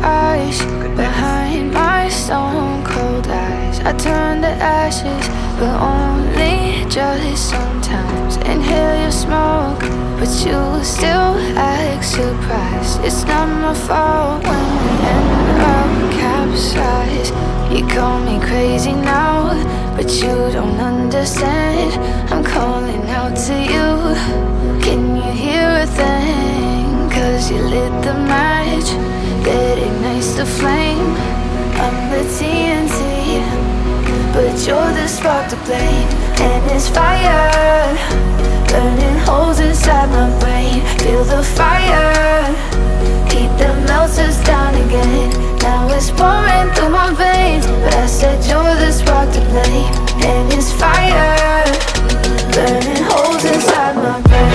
eyes behind my stone cold eyes. I turn to ashes, but only just sometimes. Inhale your smoke, but you still act surprised. It's not my fault when we end up capsized. You call me crazy now, but you don't understand. I'm calling out to you. Can you hear a thing? 'Cause you lit the match that ignites the flame. I'm the TNT, but you're the spark to blame. And it's fire, burning holes inside my brain. Feel the fire, heat that melts us down again. Now it's pouring through my veins, but I said you're the spark to blame. And it's fire, burning holes inside my brain.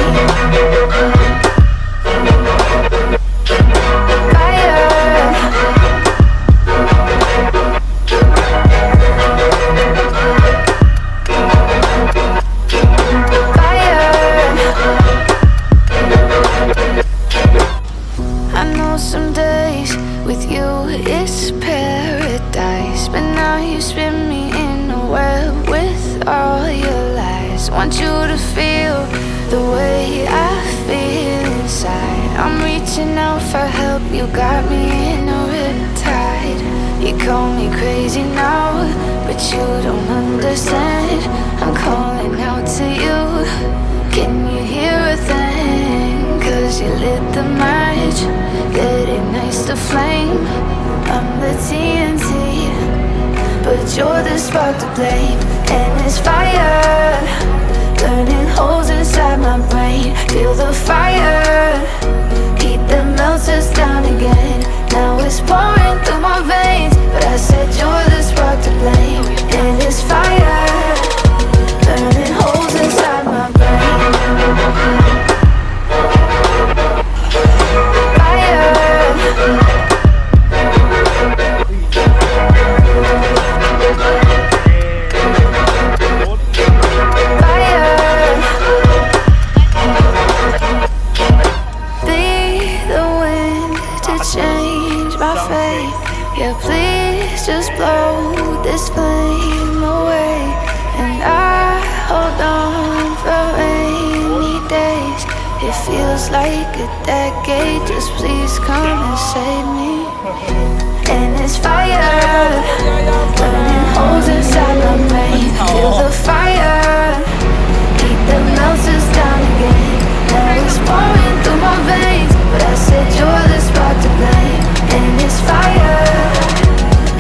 Want you to feel the way I feel inside. I'm reaching out for help, you got me in a riptide. You call me crazy now, but you don't understand. I'm calling out to you. Can you hear a thing? 'Cause you lit the match that ignites the flame. I'm the TNT, but you're the spark to blame. And it's fire, burning holes inside my brain. Feel the fire, heat that melts us down again. Now it's pouring through my veins, but I said you're the spark to blame. And it's fire, burning holes inside my brain. Fire, yeah, please just blow this flame away. And I hold on for rainy days. It feels like a decade, just please come and save me. And it's fire, burning holes inside my brain. Feel the fire, heat that melts us down again. Now it's pouring through my veins, but I said you're the spark to blame. And it's fire,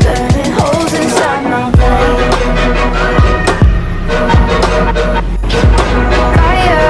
burning holes inside my brain. Fire,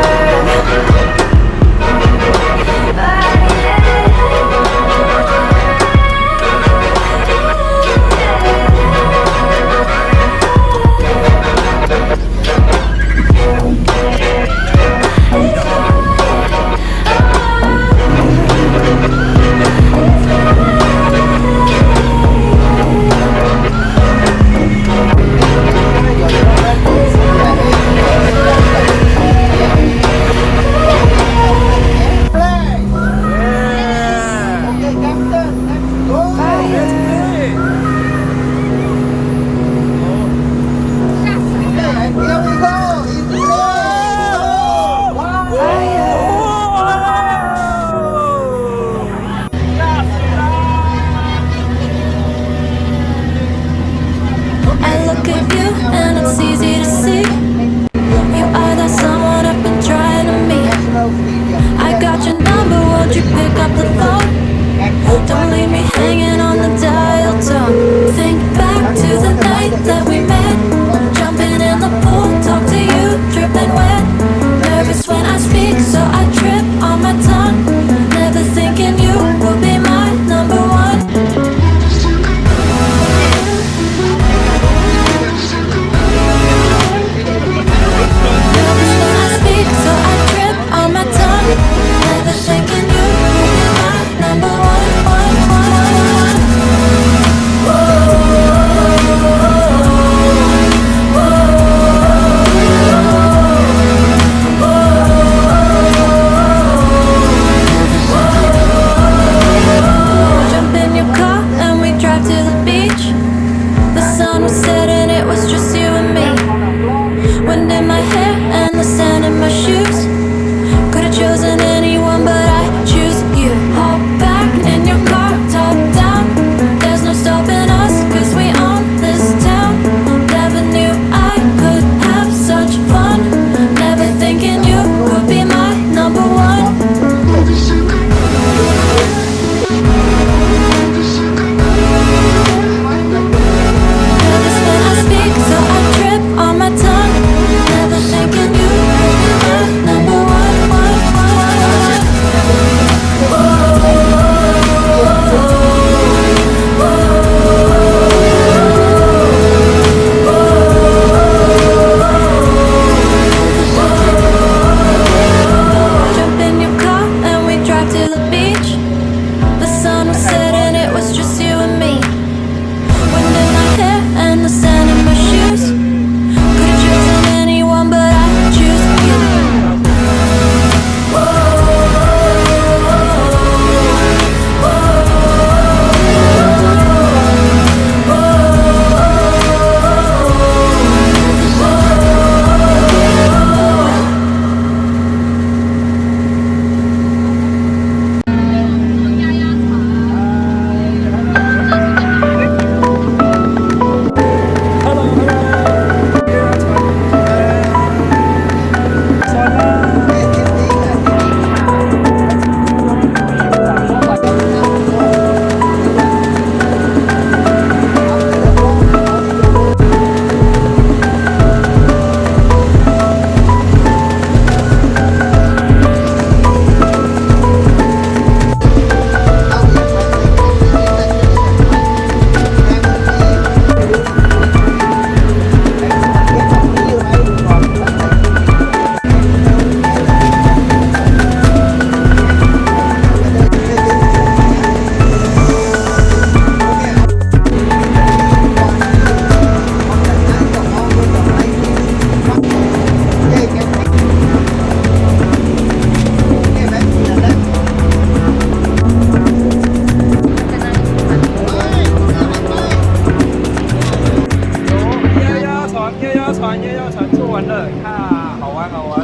摇摇船坐完了，看好玩好玩。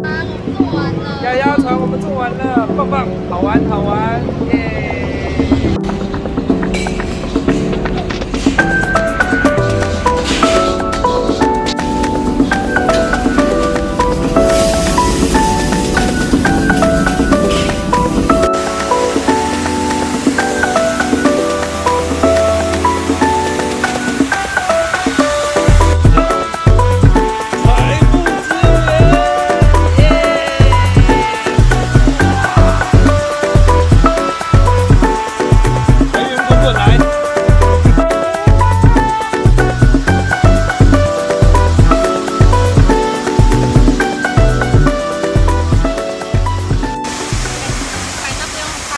啊，我做完了。摇摇船我们坐完了，棒棒，好玩好玩，耶！